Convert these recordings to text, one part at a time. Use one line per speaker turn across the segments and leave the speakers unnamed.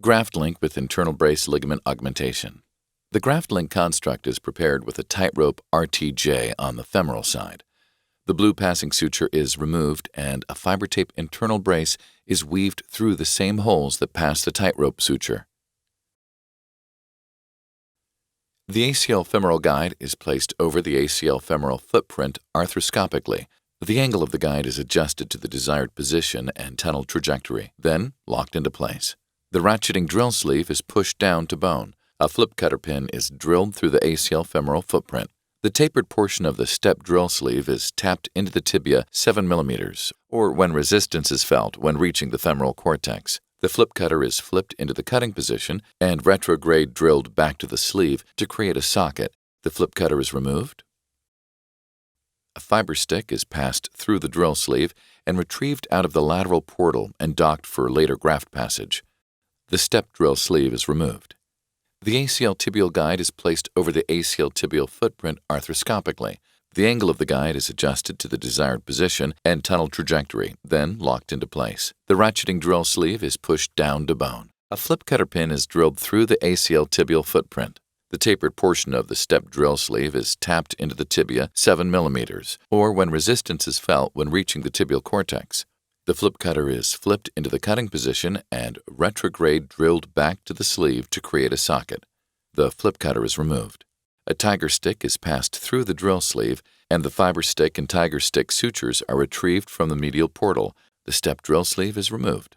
GraftLink with InternalBrace Ligament Augmentation. The GraftLink construct is prepared with a tightrope RTJ on the femoral side. The blue passing suture is removed and a fiber tape internal brace is weaved through the same holes that pass the tightrope suture. The ACL femoral guide is placed over the ACL femoral footprint arthroscopically. The angle of the guide is adjusted to the desired position and tunnel trajectory, then locked into place. The ratcheting drill sleeve is pushed down to bone. A flip cutter pin is drilled through the ACL femoral footprint. The tapered portion of the step drill sleeve is tapped into the tibia 7 mm, or when resistance is felt when reaching the femoral cortex. The flip cutter is flipped into the cutting position and retrograde drilled back to the sleeve to create a socket. The flip cutter is removed. A fiber stick is passed through the drill sleeve and retrieved out of the lateral portal and docked for later graft passage. The step drill sleeve is removed. The ACL tibial guide is placed over the ACL tibial footprint arthroscopically. The angle of the guide is adjusted to the desired position and tunnel trajectory, then locked into place. The ratcheting drill sleeve is pushed down to bone. A flip cutter pin is drilled through the ACL tibial footprint. The tapered portion of the step drill sleeve is tapped into the tibia 7 mm, or when resistance is felt when reaching the tibial cortex. The flip cutter is flipped into the cutting position and retrograde drilled back to the sleeve to create a socket. The flip cutter is removed. A tiger stick is passed through the drill sleeve, and the fiber stick and tiger stick sutures are retrieved from the medial portal. The step drill sleeve is removed.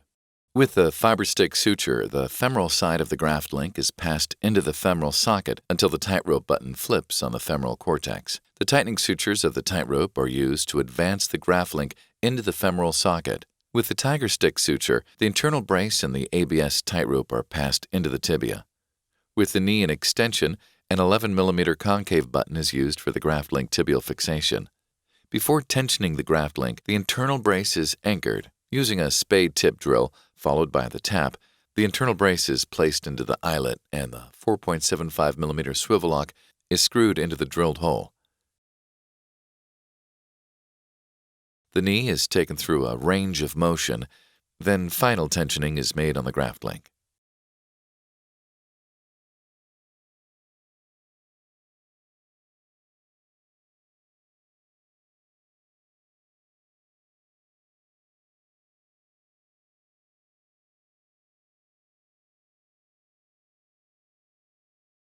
With the fiber stick suture, the femoral side of the GraftLink is passed into the femoral socket until the tightrope button flips on the femoral cortex. The tightening sutures of the tightrope are used to advance the GraftLink into the femoral socket. With the tiger stick suture, the internal brace and the ABS tightrope are passed into the tibia. With the knee in extension, an 11 mm concave button is used for the GraftLink tibial fixation. Before tensioning the GraftLink, the internal brace is anchored. Using a spade tip drill, followed by the tap, the internal brace is placed into the eyelet and the 4.75 mm swivel lock is screwed into the drilled hole. The knee is taken through a range of motion, then final tensioning is made on the GraftLink.